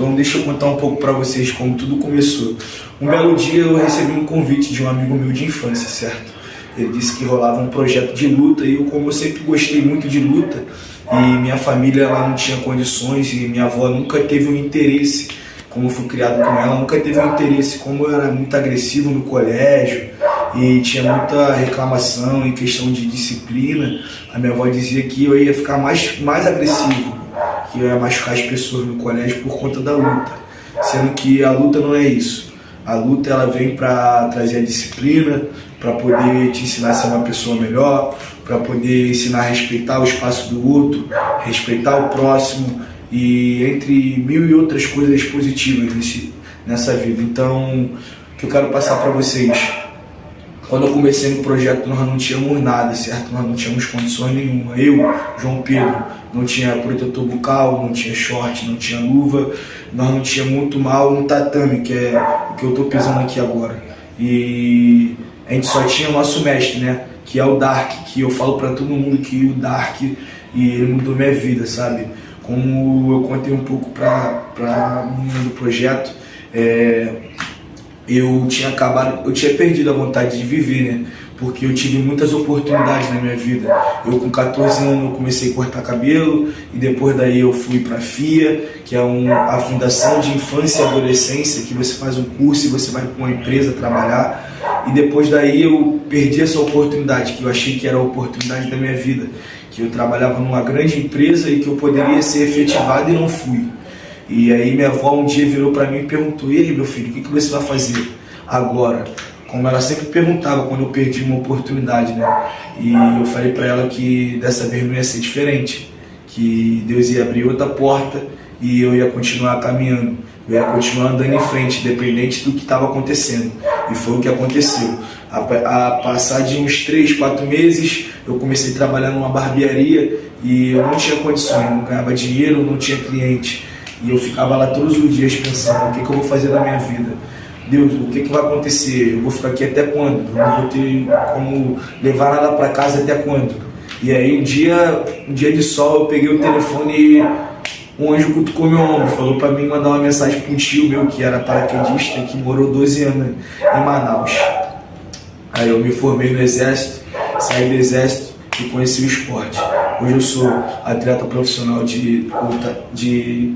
Então deixa eu contar um pouco para vocês como tudo começou. Um belo dia eu recebi um convite de um amigo meu de infância, certo? Ele disse que rolava um projeto de luta e eu, como eu sempre gostei muito de luta, e minha família ela não tinha condições e minha avó nunca teve um interesse, como eu fui criado com ela, nunca teve um interesse, como eu era muito agressivo no colégio e tinha muita reclamação em questão de disciplina, a minha avó dizia que eu ia ficar mais agressivo, que eu ia machucar as pessoas no colégio por conta da luta, sendo que a luta não é isso. A luta ela vem para trazer a disciplina, para poder te ensinar a ser uma pessoa melhor, para poder ensinar a respeitar o espaço do outro, respeitar o próximo e entre mil e outras coisas positivas nessa vida. Então, o que eu quero passar para vocês, quando eu comecei no projeto nós não tínhamos nada, certo? Nós não tínhamos condições nenhuma. Eu, João Pedro, não tinha protetor bucal, não tinha short, não tinha luva, nós não tínhamos muito mal no tatame, que é o que eu estou pisando aqui agora. E a gente só tinha o nosso mestre, né? Que é o Dark, que eu falo para todo mundo que o Dark, e ele mudou minha vida, sabe? Como eu contei um pouco para mim do projeto, eu tinha perdido a vontade de viver, né? Porque eu tive muitas oportunidades na minha vida. Eu com 14 anos eu comecei a cortar cabelo e depois daí eu fui para a FIA, que é a Fundação de Infância e Adolescência, que você faz um curso e você vai para uma empresa trabalhar. E depois daí eu perdi essa oportunidade, que eu achei que era a oportunidade da minha vida, que eu trabalhava numa grande empresa e que eu poderia ser efetivado e não fui. E aí minha avó um dia virou para mim e perguntou: e aí, meu filho, o que você vai fazer agora? Como ela sempre perguntava quando eu perdi uma oportunidade, né? E eu falei para ela que dessa vez não ia ser diferente, que Deus ia abrir outra porta e eu ia continuar caminhando, eu ia continuar andando em frente, independente do que estava acontecendo. E foi o que aconteceu. A passar de uns 3, 4 meses, eu comecei a trabalhar numa barbearia e eu não tinha condições, não ganhava dinheiro, não tinha cliente. E eu ficava lá todos os dias pensando: o que eu vou fazer na minha vida? Deus, o que vai acontecer? Eu vou ficar aqui até quando? Eu não vou ter como levar nada para casa até quando? E aí um dia de sol eu peguei o telefone e um anjo cutucou meu ombro, falou para mim mandar uma mensagem para um tio meu que era paraquedista e que morou 12 anos em Manaus. Aí eu me formei no exército, saí do exército e conheci o esporte. Hoje eu sou atleta profissional de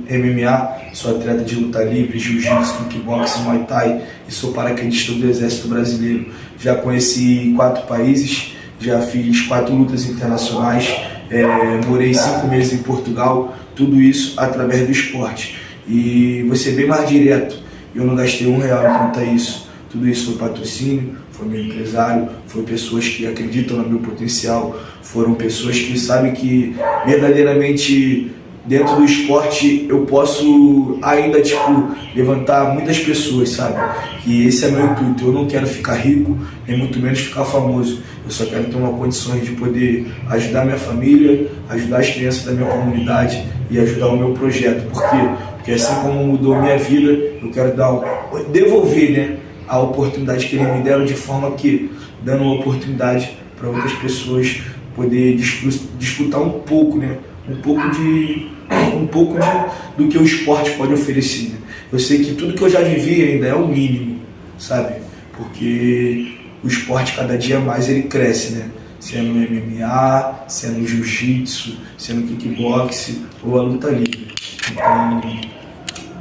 MMA, sou atleta de luta livre, jiu-jitsu, kickboxing, muay thai e sou paraquedista do Exército Brasileiro. Já conheci 4 países, já fiz 4 lutas internacionais, morei 5 meses em Portugal, tudo isso através do esporte. E vou ser bem mais direto, eu não gastei R$1 quanto a isso. Tudo isso foi patrocínio, foi meu empresário, foi pessoas que acreditam no meu potencial, foram pessoas que sabem que verdadeiramente dentro do esporte eu posso ainda levantar muitas pessoas, sabe? E esse é meu intuito. Eu não quero ficar rico, nem muito menos ficar famoso. Eu só quero ter uma condição de poder ajudar minha família, ajudar as crianças da minha comunidade e ajudar o meu projeto. Por quê? Porque assim como mudou minha vida, eu quero devolver, né, a oportunidade que eles me deram, de forma que, dando uma oportunidade para outras pessoas poder desfrutar um pouco, né? Um pouco do que o esporte pode oferecer. Né? Eu sei que tudo que eu já vivi ainda é o mínimo, sabe? Porque o esporte cada dia mais ele cresce, né? Sendo no MMA, sendo no jiu-jitsu, sendo no kickboxing ou a luta livre. Então,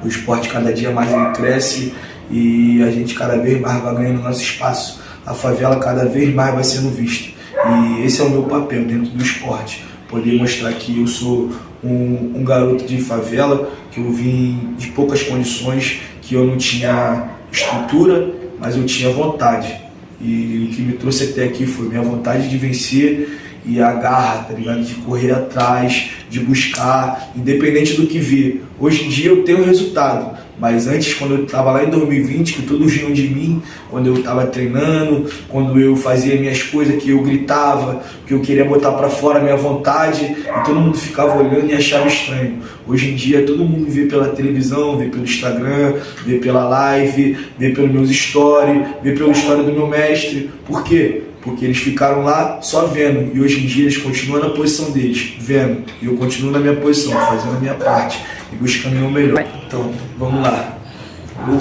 o esporte cada dia mais ele cresce e a gente cada vez mais vai ganhando nosso espaço. A favela cada vez mais vai sendo vista. E esse é o meu papel dentro do esporte. Poder mostrar que eu sou um garoto de favela, que eu vim de poucas condições, que eu não tinha estrutura, mas eu tinha vontade. E o que me trouxe até aqui foi minha vontade de vencer e a garra, tá ligado? De correr atrás, de buscar, independente do que vir. Hoje em dia eu tenho resultado, mas antes, quando eu estava lá em 2020, que todos riam de mim, quando eu estava treinando, quando eu fazia minhas coisas, que eu gritava, que eu queria botar para fora a minha vontade, e todo mundo ficava olhando e achava estranho. Hoje em dia todo mundo vê pela televisão, vê pelo Instagram, vê pela live, vê pelos meus stories, vê pela história do meu mestre. Por quê? porque eles ficaram lá só vendo, e hoje em dia eles continuam na posição deles, vendo, e eu continuo na minha posição, fazendo a minha parte e buscando o meu melhor. Então, vamos lá.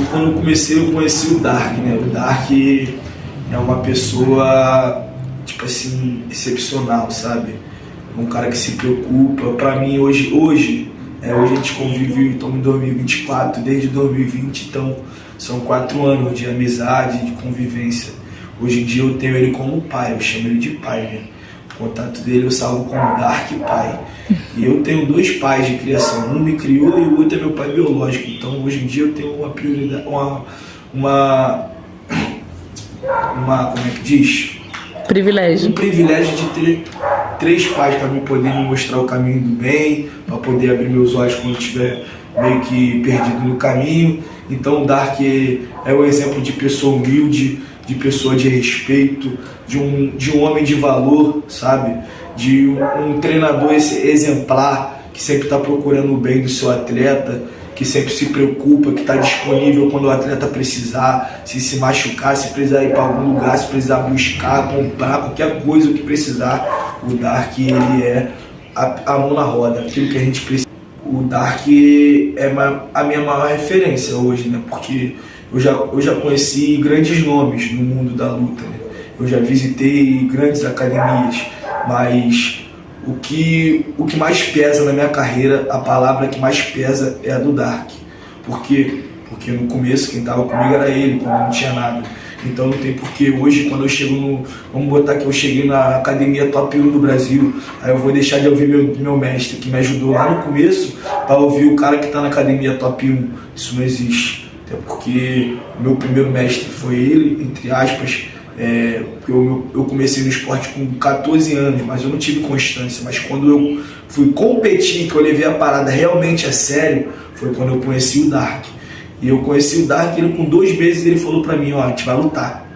Quando eu comecei, eu conheci o Dark, né? O Dark é uma pessoa, tipo assim, excepcional, sabe? Um cara que se preocupa. Pra mim, hoje a gente conviveu, estamos em 2024, desde 2020, então são 4 anos de amizade, de convivência. Hoje em dia eu tenho ele como pai, eu chamo ele de pai, né? O contato dele eu salvo como Dark Pai. E eu tenho 2 pais de criação, um me criou e o outro é meu pai biológico. Então hoje em dia eu tenho uma prioridade, como é que diz? Privilégio. Um privilégio de ter 3 pais para me poder me mostrar o caminho do bem, para poder abrir meus olhos quando eu estiver meio que perdido no caminho. Então o Dark é o exemplo de pessoa humilde, de pessoa de respeito, de um homem de valor, sabe? De um treinador exemplar, que sempre está procurando o bem do seu atleta, que sempre se preocupa, que está disponível quando o atleta precisar, se machucar, se precisar ir para algum lugar, se precisar buscar, comprar, qualquer coisa que precisar. O Dark, ele é a mão na roda, aquilo que a gente precisa. O Dark é a minha maior referência hoje, né? Porque eu já conheci grandes nomes no mundo da luta, né? Eu já visitei grandes academias, mas o que mais pesa na minha carreira, a palavra que mais pesa é a do Dark. Por quê? Porque no começo quem estava comigo era ele, quando não tinha nada. Então não tem porquê. Hoje, quando eu chego vamos botar que eu cheguei na academia top 1 do Brasil, aí eu vou deixar de ouvir meu mestre, que me ajudou lá no começo, para ouvir o cara que está na academia top 1. Isso não existe. Até porque o meu primeiro mestre foi ele, entre aspas. Eu comecei no esporte com 14 anos, mas eu não tive constância. Mas quando eu fui competir, que eu levei a parada realmente a sério, foi quando eu conheci o Dark. E eu conheci o Dark, ele com 2 meses ele falou pra mim, ó, a gente vai lutar.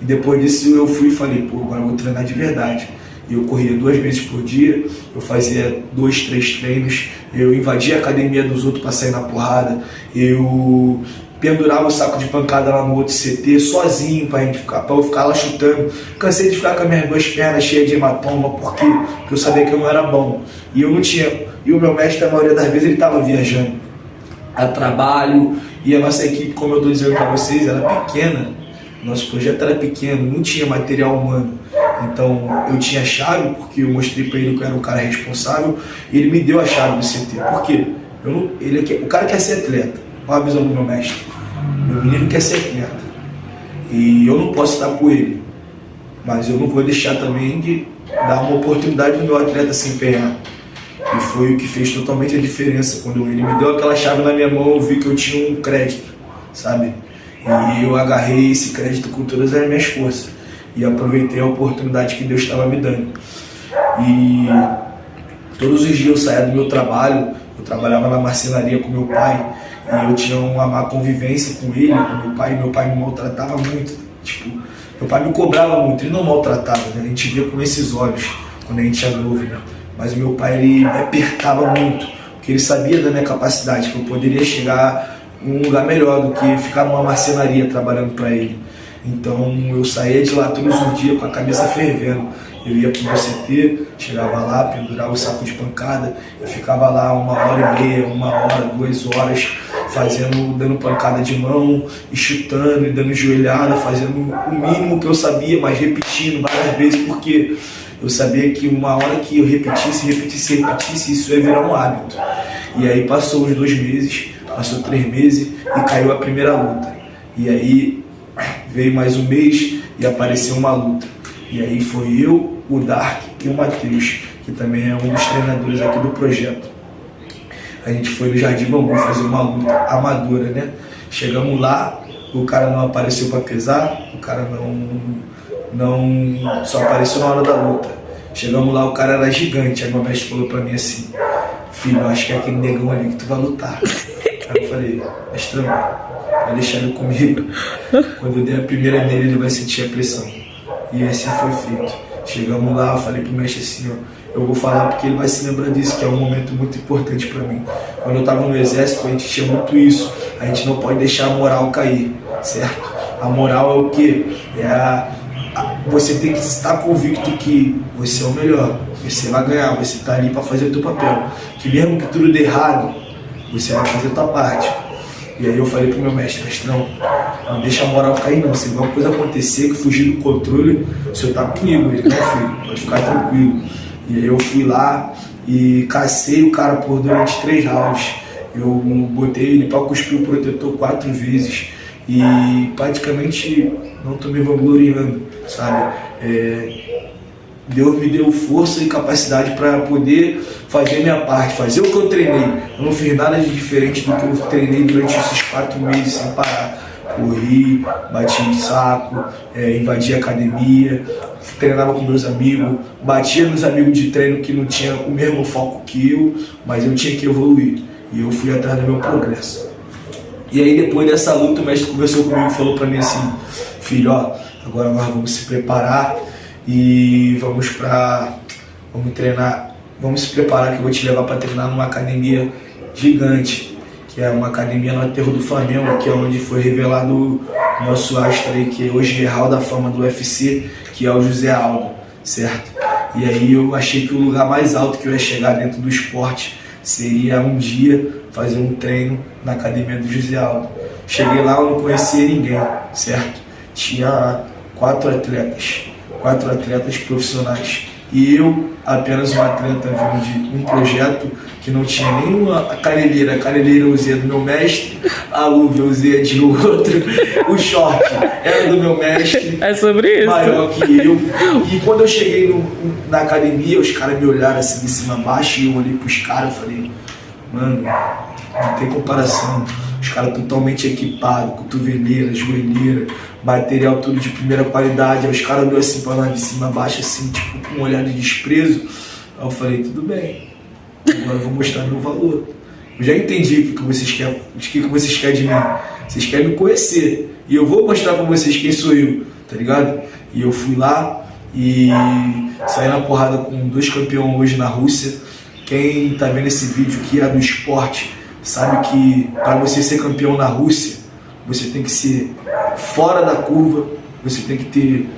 E depois disso eu fui e falei, pô, agora eu vou treinar de verdade. E eu corria 2 vezes por dia, eu fazia 2, 3 treinos, eu invadia a academia dos outros pra sair na porrada, eu pendurava o saco de pancada lá no outro CT sozinho pra eu ficar lá chutando. Cansei de ficar com as minhas 2 pernas cheias de hematoma, porque eu sabia que eu não era bom. E eu não tinha. E o meu mestre, a maioria das vezes, ele estava viajando a trabalho, e a nossa equipe, como eu estou dizendo para vocês, era pequena. Nosso projeto era pequeno, não tinha material humano. Então eu tinha a chave, porque eu mostrei para ele que eu era um cara responsável, e ele me deu a chave do CT. Por quê? O cara quer ser atleta. Olha a visão do meu mestre. Meu menino quer ser atleta. E eu não posso estar com ele. Mas eu não vou deixar também de dar uma oportunidade do meu atleta se empenhar. E foi o que fez totalmente a diferença. Quando ele me deu aquela chave na minha mão, eu vi que eu tinha um crédito, sabe? E eu agarrei esse crédito com todas as minhas forças. E aproveitei a oportunidade que Deus estava me dando. E todos os dias eu saía do meu trabalho, eu trabalhava na marcenaria com meu pai, e eu tinha uma má convivência com ele, com meu pai me maltratava muito, tipo, meu pai me cobrava muito, ele não maltratava, né? A gente via com esses olhos, quando a gente tinha novo, né? Mas o meu pai, ele me apertava muito, porque ele sabia da minha capacidade, que eu poderia chegar em um lugar melhor do que ficar numa marcenaria trabalhando para ele. Então eu saía de lá todos os dias com a cabeça fervendo. Eu ia pro meu CT, chegava lá, pendurava o saco de pancada, eu ficava lá 1h30, 1 hora, 2 horas, dando pancada de mão, e chutando, e dando joelhada, fazendo o mínimo que eu sabia, mas repetindo várias vezes, porque eu sabia que uma hora que eu repetisse, isso ia virar um hábito. E aí passou os 2 meses, passou 3 meses, e caiu a primeira luta. E aí veio mais um mês e apareceu uma luta. E aí foi eu, o Dark e o Matheus, que também é um dos treinadores aqui do projeto. A gente foi no Jardim Bambu fazer uma luta amadora, né? Chegamos lá, o cara não apareceu para pesar, o cara não só apareceu na hora da luta. Chegamos lá, o cara era gigante. Aí meu mestre falou pra mim assim, filho, eu acho que é aquele negão ali que tu vai lutar. Aí eu falei, mestrão, vai deixar ele comigo. Quando eu der a primeira nele, ele vai sentir a pressão. E assim foi feito. Chegamos lá, eu falei pro mestre assim, ó, eu vou falar porque ele vai se lembrar disso, que é um momento muito importante para mim. Quando eu estava no exército, a gente tinha muito isso. A gente não pode deixar a moral cair, certo? A moral é o quê? É você tem que estar convicto que você é o melhor, você vai ganhar, você está ali para fazer o teu papel, que mesmo que tudo dê errado, você vai fazer a tua parte. E aí eu falei pro meu mestre, mestrão, não deixa a moral cair não, se alguma coisa acontecer, que fugir do controle, o senhor tá comigo. Ele, não, filho, pode ficar tranquilo. E aí eu fui lá e cacei o cara durante 3 rounds. Eu botei ele para cuspir o protetor 4 vezes e praticamente não tô me vangloriando, sabe? Deus me deu força e capacidade para poder fazer a minha parte, fazer o que eu treinei. Eu não fiz nada de diferente do que eu treinei durante esses 4 meses sem parar. Corri, bati saco, invadi a academia, treinava com meus amigos, batia nos amigos de treino que não tinha o mesmo foco que eu, mas eu tinha que evoluir. E eu fui atrás do meu progresso. E aí depois dessa luta o mestre conversou comigo e falou para mim assim, filho, ó, agora nós vamos se preparar e vamos treinar, vamos se preparar que eu vou te levar para treinar numa academia gigante, que é uma academia no aterro do Flamengo, que é onde foi revelado o nosso astro aí, que hoje é Hall da Fama do UFC, que é o José Aldo, certo? E aí eu achei que o lugar mais alto que eu ia chegar dentro do esporte seria um dia fazer um treino na academia do José Aldo. Cheguei lá, eu não conhecia ninguém, certo? Tinha 4 atletas profissionais. E eu, apenas um atleta vindo de um projeto que não tinha nenhuma caneleira. A caneleira eu usei do meu mestre, a luva eu usei de outro, o short era do meu mestre. É sobre isso. Maior que eu. E quando eu cheguei na academia, os caras me olharam assim de cima a baixo e eu olhei pros caras e falei, mano, não tem comparação. Os caras totalmente equipados, cotoveleira, joelheira, material tudo de primeira qualidade. Aí os caras olhou assim pra nós de cima a baixo, assim, tipo, com um olhar de desprezo. Aí eu falei, tudo bem, agora eu vou mostrar meu valor. Eu já entendi o que vocês querem de mim. Vocês querem me conhecer. E eu vou mostrar pra vocês quem sou eu, tá ligado? E eu fui lá e saí na porrada com 2 campeões hoje na Rússia. Quem tá vendo esse vídeo que é do esporte, sabe que para você ser campeão na Rússia, você tem que ser fora da curva, você tem que ter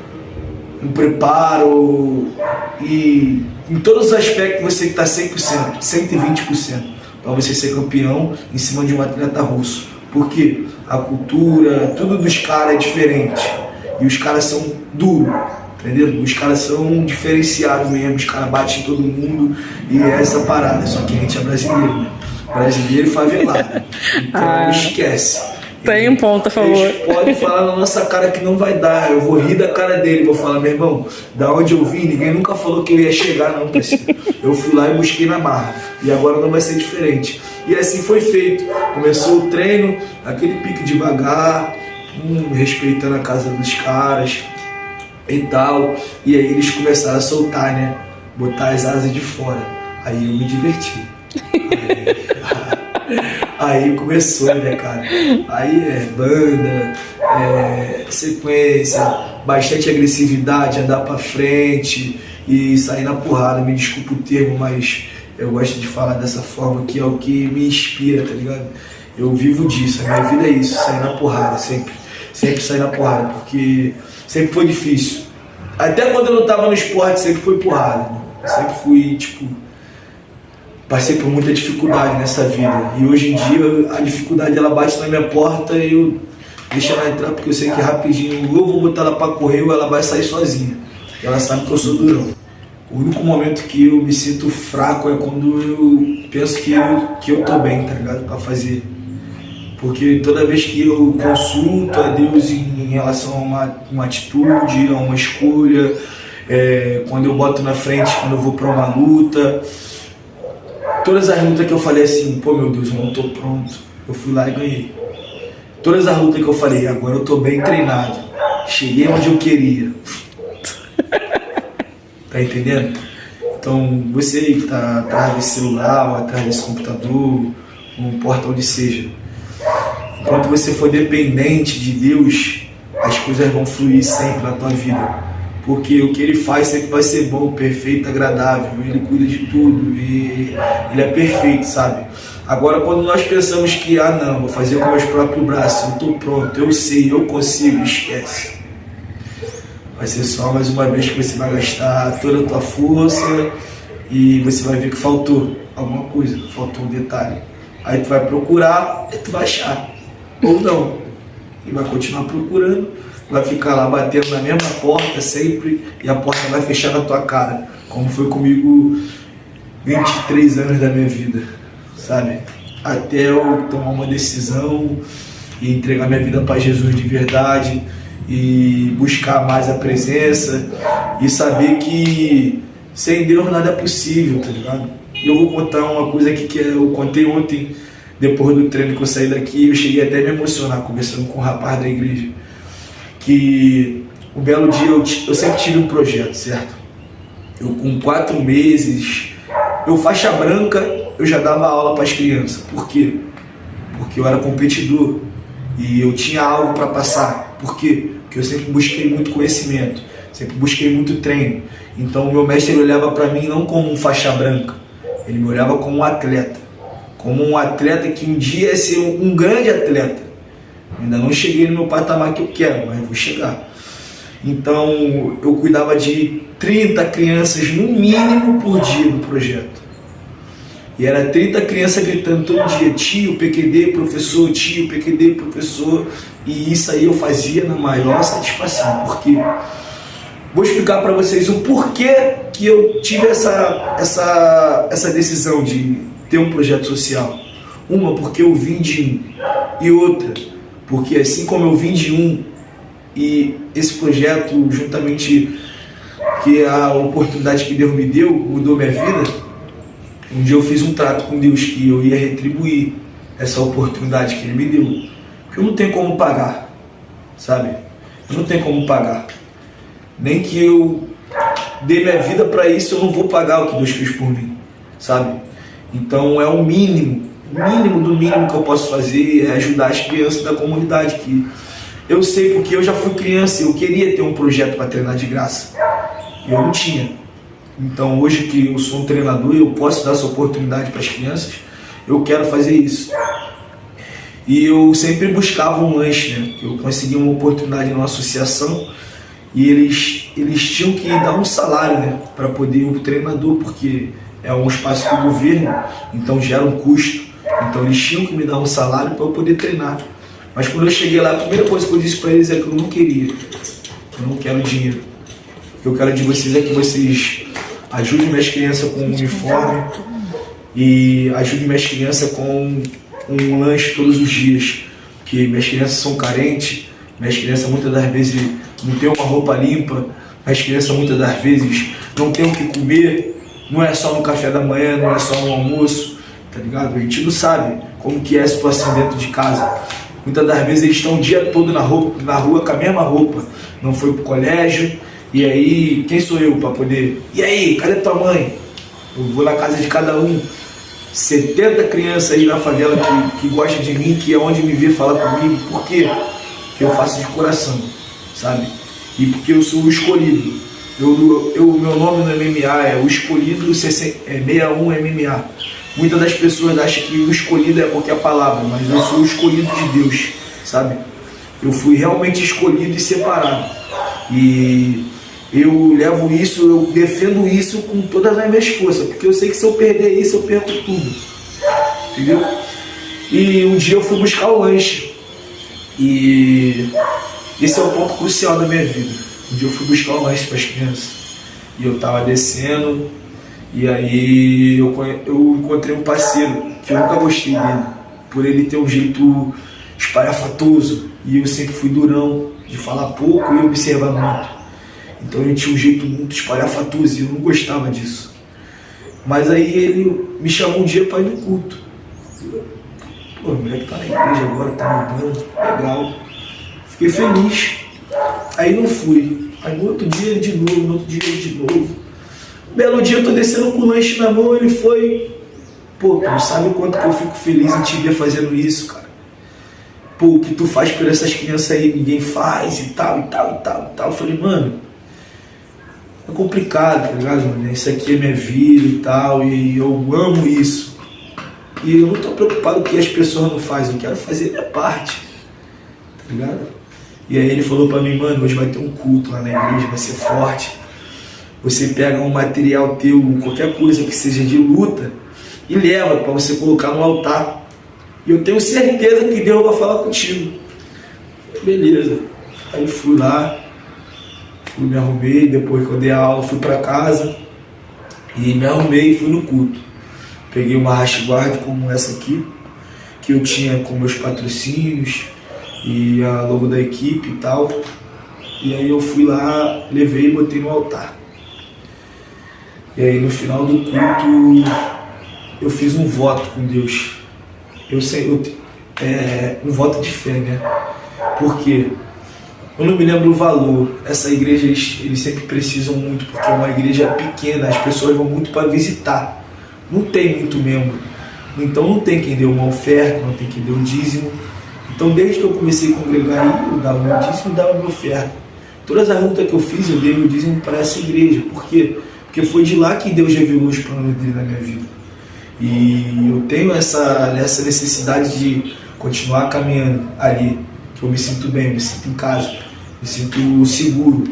um preparo e em todos os aspectos você tem que estar 100%, 120% para você ser campeão em cima de um atleta russo. Porque a cultura, tudo dos caras é diferente e os caras são duros. Entendeu? Os caras são diferenciados mesmo, os caras batem em todo mundo e é essa parada. Só que a gente é brasileiro, né? Brasileiro e favelado. Então esquece. Tem um ponto a favor. Eles podem falar na nossa cara que não vai dar. Eu vou rir da cara dele, vou falar, meu irmão, da onde eu vim, ninguém nunca falou que eu ia chegar, não, parceiro. Eu fui lá e busquei na marra. E agora não vai ser diferente. E assim foi feito. Começou o treino, aquele pique devagar, respeitando a casa dos caras e tal, e aí eles começaram a soltar, né, botar as asas de fora, aí eu me diverti, aí começou, né, cara, aí banda, sequência, bastante agressividade, andar pra frente e sair na porrada, me desculpa o termo, mas eu gosto de falar dessa forma, que é o que me inspira, tá ligado? Eu vivo disso, a minha vida é isso, sair na porrada, sempre sair na porrada, porque sempre foi difícil. Até quando eu não tava no esporte, sempre foi porrada, mano. Eu sempre fui, tipo, passei por muita dificuldade nessa vida. E hoje em dia, a dificuldade, ela bate na minha porta e eu deixo ela entrar, porque eu sei que rapidinho eu vou botar ela pra correr ou ela vai sair sozinha. Ela sabe que eu sou durão. O único momento que eu me sinto fraco é quando eu penso que eu tô bem, tá ligado? Pra fazer. Porque toda vez que eu consulto a Deus em relação a uma atitude, a uma escolha, quando eu boto na frente, quando eu vou para uma luta, todas as lutas que eu falei assim, pô meu Deus, eu não tô pronto, eu fui lá e ganhei. Todas as lutas que eu falei, agora eu tô bem treinado, cheguei onde eu queria. Tá entendendo? Então você que tá atrás desse celular, ou atrás desse computador, não importa onde seja, enquanto você for dependente de Deus, as coisas vão fluir sempre na tua vida. Porque o que Ele faz sempre vai ser bom, perfeito, agradável. Ele cuida de tudo e Ele é perfeito, sabe? Agora, quando nós pensamos que, não, vou fazer com meus próprios braços, eu estou pronto, eu sei, eu consigo, esquece. vai ser só mais uma vez que você vai gastar toda a tua força e você vai ver que faltou alguma coisa, faltou um detalhe. Aí tu vai procurar e tu vai achar, ou não, e vai continuar procurando, vai ficar lá batendo na mesma porta sempre e a porta vai fechar na tua cara, como foi comigo 23 anos da minha vida, sabe? Até eu tomar uma decisão e entregar minha vida para Jesus de verdade e buscar mais a presença e saber que sem Deus nada é possível, tá ligado? E eu vou contar uma coisa aqui que eu contei ontem, depois do treino que eu saí daqui, eu cheguei até a me emocionar conversando com um rapaz da igreja, que um belo dia eu sempre tive um projeto, certo? Eu com 4 meses, eu faixa branca, eu já dava aula para as crianças. Por quê? Porque eu era competidor e eu tinha algo para passar. Por quê? Porque eu sempre busquei muito conhecimento, sempre busquei muito treino. Então o meu mestre ele olhava para mim não como um faixa branca, ele me olhava como um atleta que um dia ia ser um grande atleta. Eu ainda não cheguei no meu patamar que eu quero, mas eu vou chegar. Então eu cuidava de 30 crianças no mínimo por dia no projeto. E era 30 crianças gritando todo dia, tio, PQD, professor, tio, PQD, professor. E isso aí eu fazia na maior satisfação. Por quê? Vou explicar para vocês o porquê que eu tive essa decisão de ter um projeto social. Uma, porque eu vim de um. E outra, porque assim como eu vim de um, e esse projeto, juntamente que a oportunidade que Deus me deu, mudou minha vida. Um dia eu fiz um trato com Deus que eu ia retribuir essa oportunidade que Ele me deu. Porque eu não tenho como pagar, sabe? Eu não tenho como pagar. Nem que eu dê minha vida para isso, eu não vou pagar o que Deus fez por mim, sabe? Então é o mínimo do mínimo que eu posso fazer é ajudar as crianças da comunidade, que eu sei porque eu já fui criança, eu queria ter um projeto para treinar de graça, e eu não tinha. Então hoje que eu sou um treinador e eu posso dar essa oportunidade para as crianças, eu quero fazer isso. E eu sempre buscava um lanche, né? Eu consegui uma oportunidade numa associação e eles tinham que dar um salário, né? Para poder o treinador, porque é um espaço do governo, então gera um custo. Então eles tinham que me dar um salário para eu poder treinar. Mas quando eu cheguei lá, a primeira coisa que eu disse para eles é que eu não queria. Eu não quero dinheiro. O que eu quero de vocês é que vocês ajudem minhas crianças com um uniforme e ajudem minhas crianças com um lanche todos os dias. Porque minhas crianças são carentes, minhas crianças muitas das vezes não têm uma roupa limpa, minhas crianças muitas das vezes não têm o que comer, não é só no café da manhã, não é só no almoço, tá ligado? A gente não sabe como que é a situação dentro de casa. Muitas das vezes eles estão o dia todo na rua com a mesma roupa, não foi pro colégio. E aí, quem sou eu para poder... E aí, cadê tua mãe? Eu vou na casa de cada um. 70 crianças aí na favela que gostam de mim, que é onde me vê falar comigo. Por quê? Porque eu faço de coração, sabe? E porque eu sou o escolhido. Meu nome no MMA é o escolhido 61 MMA. Muitas das pessoas acham que o escolhido é qualquer palavra, mas eu sou o escolhido de Deus, sabe? Eu fui realmente escolhido e separado. E eu levo isso, eu defendo isso com todas as minhas forças, porque eu sei que se eu perder isso, eu perco tudo, entendeu? E um dia eu fui buscar o lanche, e esse é o ponto crucial da minha vida. Um dia eu fui buscar o lanche para as crianças, e eu tava descendo, e aí eu encontrei um parceiro, que eu nunca gostei dele, por ele ter um jeito espalhafatoso, e eu sempre fui durão, de falar pouco e observar muito. Então ele tinha um jeito muito espalhafatoso e eu não gostava disso. Mas aí ele me chamou um dia para ir no culto. Pô, o moleque tá na igreja agora, tá mudando, legal. Fiquei feliz. Aí não fui. Aí no outro dia ele de novo, no outro dia ele de novo. Um belo dia eu tô descendo com o lanche na mão, ele foi. Pô, tu não sabe o quanto que eu fico feliz em te ver fazendo isso, cara. Pô, o que tu faz por essas crianças aí, ninguém faz e tal, e tal, e tal, e tal. Eu falei, mano, é complicado, tá ligado, mano? Isso aqui é minha vida e tal, e eu amo isso. E eu não tô preocupado com o que as pessoas não fazem, eu quero fazer a minha parte, tá ligado? E aí ele falou pra mim, mano, hoje vai ter um culto lá na igreja, vai ser forte. Você pega um material teu, qualquer coisa que seja de luta, e leva para você colocar no altar. E eu tenho certeza que Deus vai falar contigo. Beleza. Aí fui lá, me arrumei, depois que eu dei a aula, fui para casa e me arrumei e fui no culto. Peguei uma rash guard como essa aqui, que eu tinha com meus patrocínios e a logo da equipe e tal. E aí eu fui lá, levei e botei no altar. E aí no final do culto eu fiz um voto com Deus. Um voto de fé, né? Porque eu não me lembro o valor. Essa igreja eles sempre precisam muito, porque é uma igreja pequena, as pessoas vão muito para visitar. Não tem muito membro. Então não tem quem dê uma oferta, não tem quem dê um dízimo. Então desde que eu comecei a congregar aí, eu dava meu dízimo e dava minha oferta. Todas as lutas que eu fiz, eu dei meu dízimo para essa igreja. Por quê? Porque foi de lá que Deus revelou os planos dele na minha vida. E eu tenho essa necessidade de continuar caminhando ali, que eu me sinto bem, me sinto em casa, me sinto seguro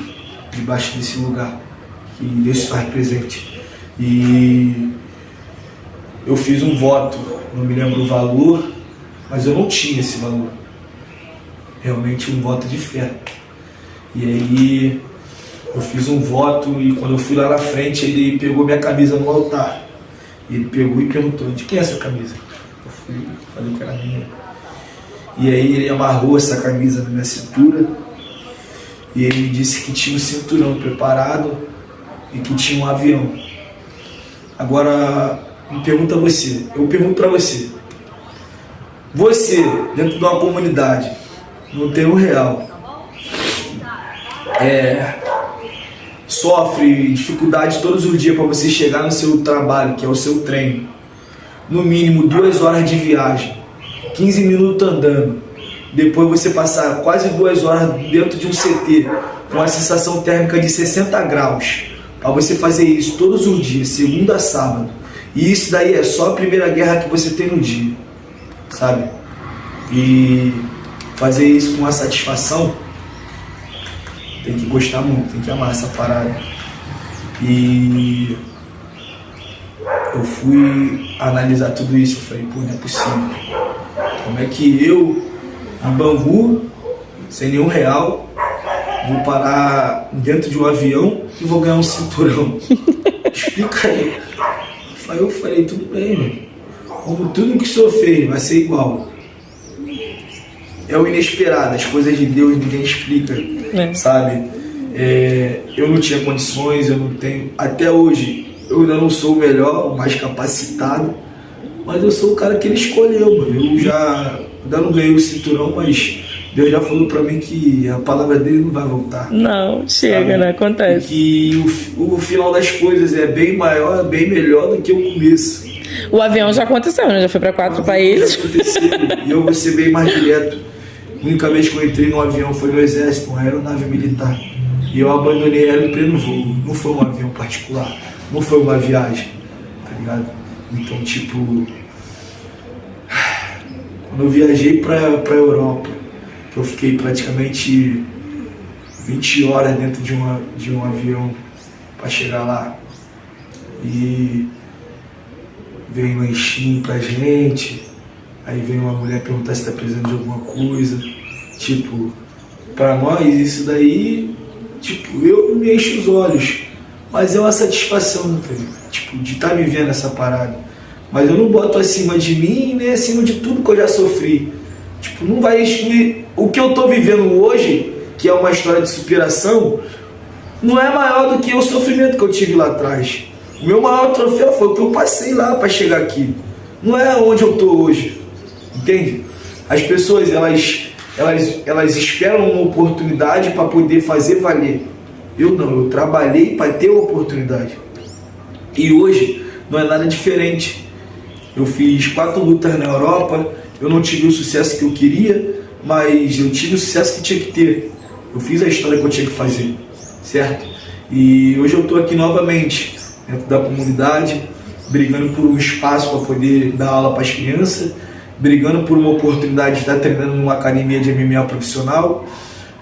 debaixo desse lugar que Deus faz presente. E eu fiz um voto, não me lembro o valor, mas eu não tinha esse valor. Realmente um voto de fé. E aí eu fiz um voto e quando eu fui lá na frente, ele pegou minha camisa no altar. Ele pegou e perguntou, de quem é essa camisa? Eu falei que era minha. E aí ele amarrou essa camisa na minha cintura e ele me disse que tinha um cinturão preparado e que tinha um avião. Agora, eu pergunto para você. Você, dentro de uma comunidade, não tem R$1, sofre dificuldade todos os dias para você chegar no seu trabalho, que é o seu treino. No mínimo 2 horas de viagem, 15 minutos andando. Depois você passar quase 2 horas dentro de um CT com a sensação térmica de 60 graus. Para você fazer isso todos os dias, segunda a sábado. E isso daí é só a primeira guerra que você tem no dia, sabe? E fazer isso com uma satisfação, tem que gostar muito, tem que amar essa parada. E eu fui analisar tudo isso, eu falei, pô, não é possível. Como é que eu, em Bangu, sem R$1, vou parar dentro de um avião e vou ganhar um cinturão? Explica aí. Eu falei, tudo bem, meu. Como tudo que o senhor fez vai ser igual. É o inesperado, as coisas de Deus ninguém explica, sabe? Eu não tinha condições, eu não tenho. Até hoje, eu ainda não sou o melhor, o mais capacitado, mas eu sou o cara que ele escolheu, mano. Eu ainda não ganhei o cinturão, mas Deus já falou pra mim que a palavra dele não vai voltar. Não, chega, sabe? Né? Acontece. E que o final das coisas é bem maior, bem melhor do que o começo. O avião já aconteceu, né? Já foi pra 4 países. Já aconteceu, e eu vou ser bem mais direto. A única vez que eu entrei num avião foi no exército, uma aeronave militar. E eu abandonei ela em pleno voo. Não foi um avião particular, não foi uma viagem, tá ligado? Então, tipo, quando eu viajei pra Europa, que eu fiquei praticamente 20 horas dentro de um avião pra chegar lá, e veio um lanchinho pra gente, aí veio uma mulher perguntar se tá precisando de alguma coisa, tipo, pra nós isso daí, tipo, eu não me encho os olhos, mas é uma satisfação, tipo, de estar vivendo essa parada. Mas eu não boto acima de mim, nem acima de tudo que eu já sofri. Tipo, não vai excluir o que eu tô vivendo hoje, que é uma história de superação, não é maior do que o sofrimento que eu tive lá atrás. O meu maior troféu foi o que eu passei lá para chegar aqui. Não é onde eu tô hoje, entende? As pessoas, elas esperam uma oportunidade para poder fazer valer. Eu não, eu trabalhei para ter a oportunidade. E hoje não é nada diferente. Eu fiz 4 lutas na Europa, eu não tive o sucesso que eu queria, mas eu tive o sucesso que tinha que ter. Eu fiz a história que eu tinha que fazer, certo? E hoje eu estou aqui novamente, dentro da comunidade, brigando por um espaço para poder dar aula para as crianças, brigando por uma oportunidade de estar treinando numa academia de MMA profissional,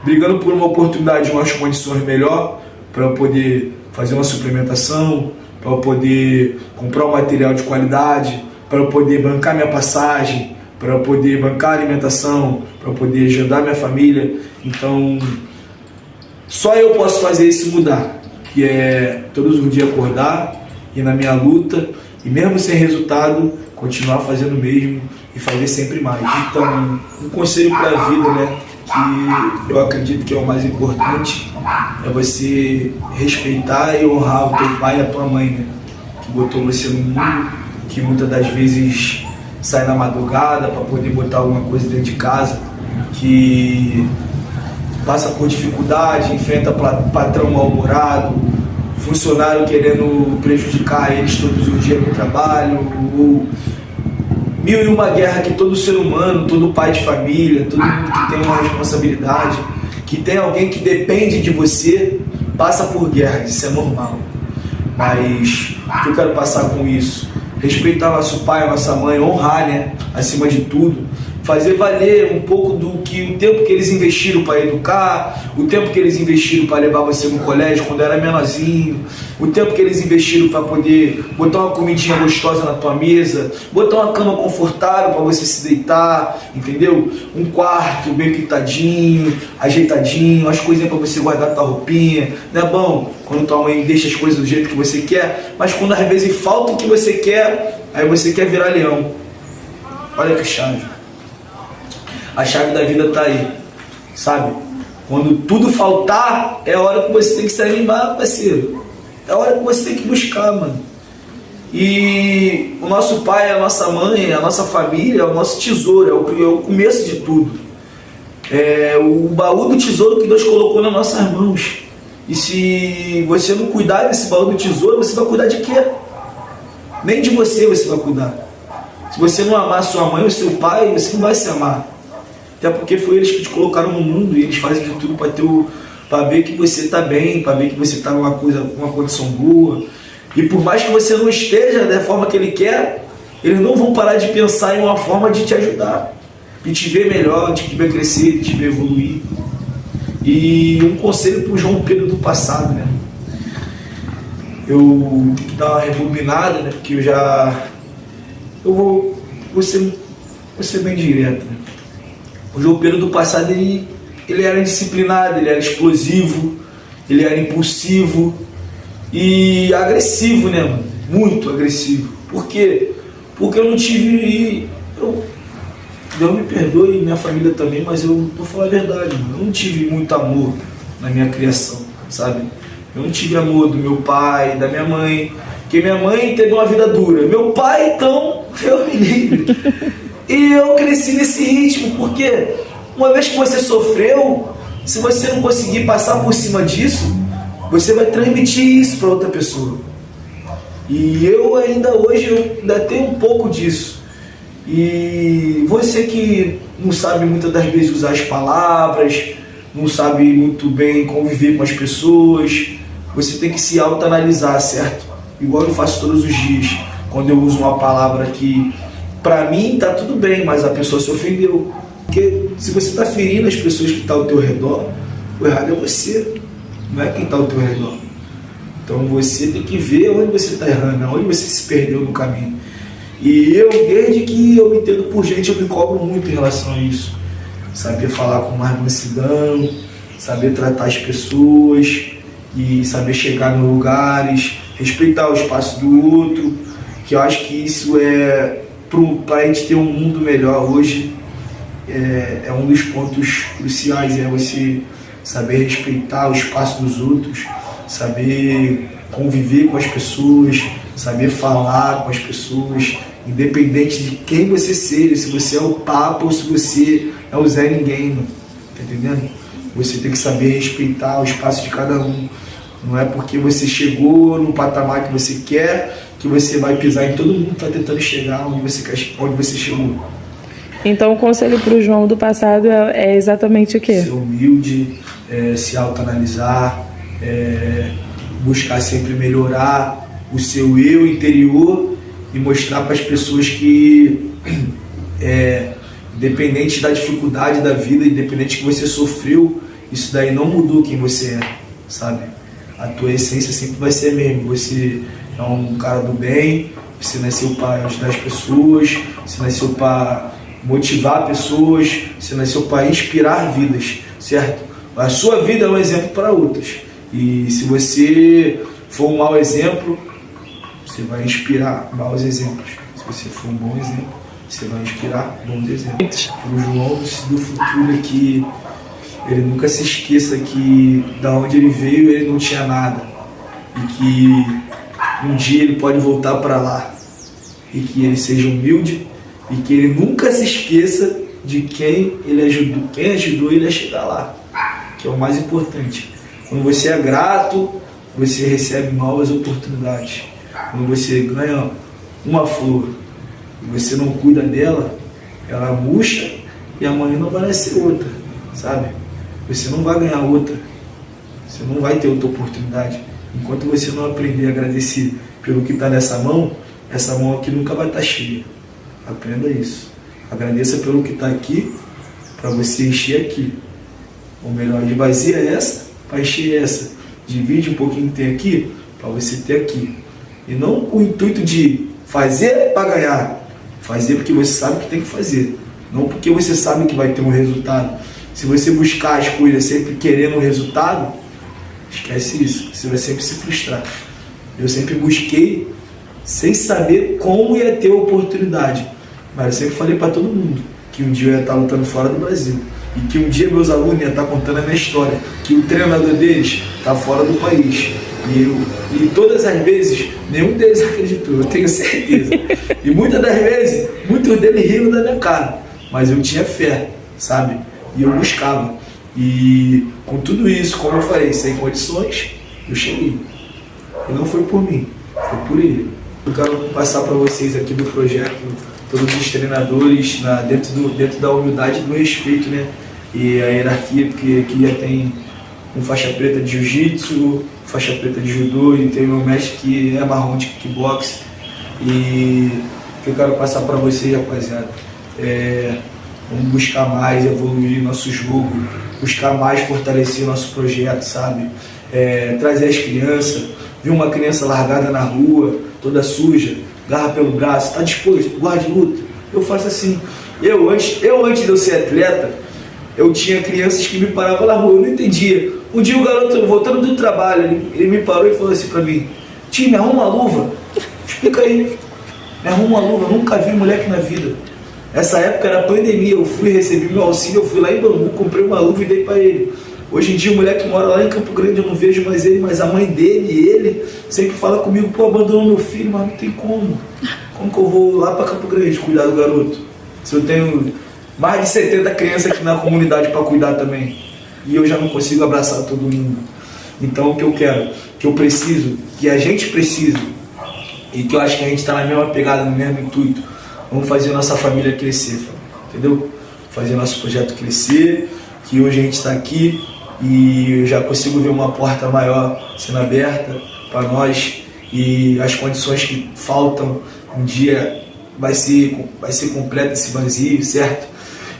brigando por uma oportunidade, umas condições melhor para eu poder fazer uma suplementação, para eu poder comprar um material de qualidade, para eu poder bancar minha passagem, para eu poder bancar a alimentação, para eu poder ajudar minha família. Então, só eu posso fazer isso mudar, que é todos os dias acordar, ir na minha luta e mesmo sem resultado, continuar fazendo o mesmo e fazer sempre mais. Então, um conselho para a vida, né, que eu acredito que é o mais importante, é você respeitar e honrar o teu pai e a tua mãe, né, que botou você no mundo, que muitas das vezes sai na madrugada para poder botar alguma coisa dentro de casa, que passa por dificuldade, enfrenta patrão mal-humorado, funcionário querendo prejudicar eles todos os dias no trabalho, ou mil e uma guerra que todo ser humano, todo pai de família, todo mundo que tem uma responsabilidade, que tem alguém que depende de você, passa por guerra, isso é normal. Mas o que eu quero passar com isso? Respeitar nosso pai, nossa mãe, honrar, né, acima de tudo, fazer valer um pouco do que o tempo que eles investiram para educar, o tempo que eles investiram para levar você no colégio quando era menorzinho, o tempo que eles investiram para poder botar uma comidinha gostosa na tua mesa, botar uma cama confortável para você se deitar, entendeu? Um quarto bem pintadinho, ajeitadinho, as coisinhas para você guardar tua roupinha. Não é bom quando tua mãe deixa as coisas do jeito que você quer, mas quando às vezes falta o que você quer, aí você quer virar leão. Olha que chave. A chave da vida tá aí, sabe? Quando tudo faltar, é a hora que você tem que se animar, parceiro. É a hora que você tem que buscar, mano. E o nosso pai, a nossa mãe, a nossa família, é o nosso tesouro, é o começo de tudo. É o baú do tesouro que Deus colocou nas nossas mãos. E se você não cuidar desse baú do tesouro, você vai cuidar de quê? Nem de você vai cuidar. Se você não amar sua mãe ou seu pai, você não vai se amar. Até porque foi eles que te colocaram no mundo e eles fazem de tudo para ver que você está bem, para ver que você está numa condição boa. E por mais que você não esteja da forma que ele quer, eles não vão parar de pensar em uma forma de te ajudar, de te ver melhor, de te ver crescer, de te ver evoluir. E um conselho para o João Pedro do passado, né? Eu tenho que dar uma rebobinada, né? Porque eu vou ser bem direto, né? O João Pedro do passado, ele era indisciplinado, ele era explosivo, ele era impulsivo e agressivo, né, mano? Muito agressivo. Por quê? Porque eu não tive... Deus me perdoe, minha família também, mas eu vou falar a verdade, mano. Eu não tive muito amor na minha criação, sabe? Eu não tive amor do meu pai, da minha mãe, porque minha mãe teve uma vida dura. Meu pai, então, eu me livre. E eu cresci nesse ritmo, porque uma vez que você sofreu, se você não conseguir passar por cima disso, você vai transmitir isso para outra pessoa. E eu hoje ainda tenho um pouco disso. E você que não sabe muitas das vezes usar as palavras, não sabe muito bem conviver com as pessoas, você tem que se autoanalisar, certo? Igual eu faço todos os dias, quando eu uso uma palavra que pra mim tá tudo bem, mas a pessoa se ofendeu. Porque se você tá ferindo as pessoas que estão ao teu redor, o errado é você, não é quem tá ao teu redor. Então você tem que ver onde você tá errando, onde você se perdeu no caminho. E eu, desde que eu me entendo por gente, eu me cobro muito em relação a isso. Saber falar com mais mansidão, saber tratar as pessoas e saber chegar nos lugares, respeitar o espaço do outro, que eu acho que isso é... para a gente ter um mundo melhor hoje, é um dos pontos cruciais, é você saber respeitar o espaço dos outros, saber conviver com as pessoas, saber falar com as pessoas, independente de quem você seja, se você é o Papa ou se você é o Zé Ninguém, mano. Tá entendendo? Você tem que saber respeitar o espaço de cada um. Não é porque você chegou no patamar que você quer que você vai pisar em todo mundo que está tentando chegar onde você chegou. Então o conselho para o João do passado é exatamente o quê? Ser humilde, se autoanalisar, buscar sempre melhorar o seu eu interior e mostrar para as pessoas que, independente da dificuldade da vida, independente que você sofreu, isso daí não mudou quem você é, sabe? A tua essência sempre vai ser a mesma. Você é um cara do bem, você nasceu para ajudar as pessoas, você nasceu para motivar pessoas, você nasceu para inspirar vidas, certo? A sua vida é um exemplo para outras. E se você for um mau exemplo, você vai inspirar maus exemplos. Se você for um bom exemplo, você vai inspirar bons exemplos. Para o João do futuro aqui, ele nunca se esqueça que da onde ele veio ele não tinha nada. E que um dia ele pode voltar para lá. E que ele seja humilde e que ele nunca se esqueça de quem ele ajudou, quem ajudou ele a chegar lá, que é o mais importante. Quando você é grato, você recebe novas oportunidades. Quando você ganha uma flor e você não cuida dela, ela murcha e amanhã não vai nascer outra, sabe? Você não vai ganhar outra, você não vai ter outra oportunidade. Enquanto você não aprender a agradecer pelo que está nessa mão, essa mão aqui nunca vai estar cheia. Aprenda isso. Agradeça pelo que está aqui, para você encher aqui. Ou melhor, esvazia essa para encher essa. Divide um pouquinho que tem aqui, para você ter aqui. E não com o intuito de fazer para ganhar. Fazer porque você sabe que tem que fazer. Não porque você sabe que vai ter um resultado. Se você buscar as coisas sempre querendo um resultado, esquece isso. Você vai sempre se frustrar. Eu sempre busquei sem saber como ia ter a oportunidade. Mas eu sempre falei para todo mundo que um dia eu ia estar lutando fora do Brasil. E que um dia meus alunos iam estar contando a minha história. Que o treinador deles está fora do país. E todas as vezes, nenhum deles acreditou, eu tenho certeza. E muitas das vezes, muitos deles riram da minha cara. Mas eu tinha fé, sabe? E eu buscava. E com tudo isso, como eu falei, sem condições, eu cheguei. E não foi por mim, foi por ele. Eu quero passar para vocês aqui do projeto, todos os treinadores, dentro da humildade e do respeito, né? E a hierarquia, porque aqui já tem um faixa preta de jiu-jitsu, faixa preta de judô, e tem meu mestre que é marrom de kickbox. E o que eu quero passar para vocês, rapaziada, vamos buscar mais evoluir nosso jogo, buscar mais fortalecer nosso projeto, sabe? Trazer as crianças, ver uma criança largada na rua, toda suja, garra pelo braço, está disposto, guarda de luta. Eu faço assim. Eu antes de eu ser atleta, eu tinha crianças que me paravam na rua, eu não entendia. Um dia o garoto, voltando do trabalho, ele me parou e falou assim pra mim: tio, me arruma uma luva. Explica aí. Me arruma uma luva, eu nunca vi moleque na vida. Essa época era pandemia, eu fui receber meu auxílio, eu fui lá em Bangu, comprei uma luva e dei pra ele. Hoje em dia o moleque mora lá em Campo Grande, eu não vejo mais ele, mas a mãe dele e ele sempre fala comigo: pô, abandonou meu filho, mas não tem como. Como que eu vou lá pra Campo Grande cuidar do garoto? Se eu tenho mais de 70 crianças aqui na comunidade para cuidar também. E eu já não consigo abraçar todo mundo. Então o que eu quero, que eu preciso, que a gente precisa, e que eu acho que a gente está na mesma pegada, no mesmo intuito, vamos fazer nossa família crescer, entendeu? Fazer nosso projeto crescer, que hoje a gente está aqui e eu já consigo ver uma porta maior sendo aberta para nós, e as condições que faltam, um dia vai ser completo esse vazio, certo?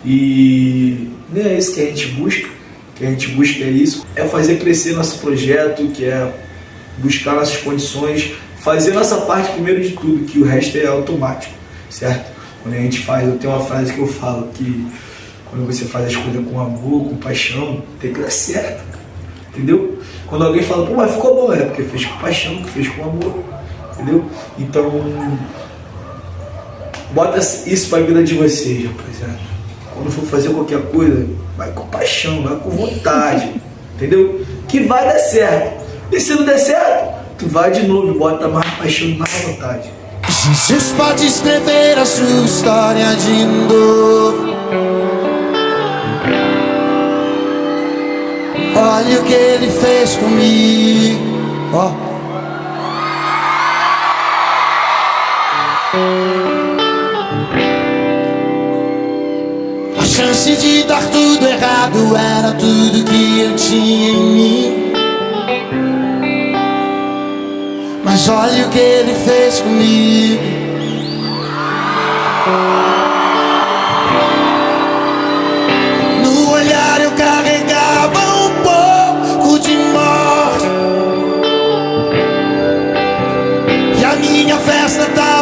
E nem é isso que a gente busca. O que a gente busca é isso, é fazer crescer nosso projeto, que é buscar nossas condições, fazer nossa parte primeiro de tudo, que o resto é automático, certo? Quando a gente faz, eu tenho uma frase que eu falo, que quando você faz as coisas com amor, com paixão, tem que dar certo, entendeu? Quando alguém fala: pô, mas ficou bom, é porque fez com paixão, que fez com amor, entendeu? Então, bota isso para a vida de vocês, rapaziada. Quando for fazer qualquer coisa, vai com paixão, vai com vontade, entendeu? Que vai dar certo. E se não der certo, tu vai de novo e bota mais paixão e mais vontade. Jesus pode escrever a sua história de novo. Olha o que ele fez comigo. A chance de dar tudo errado era tudo que eu tinha em mim. Mas olha o que ele fez comigo. No olhar eu carregava um minha festa tá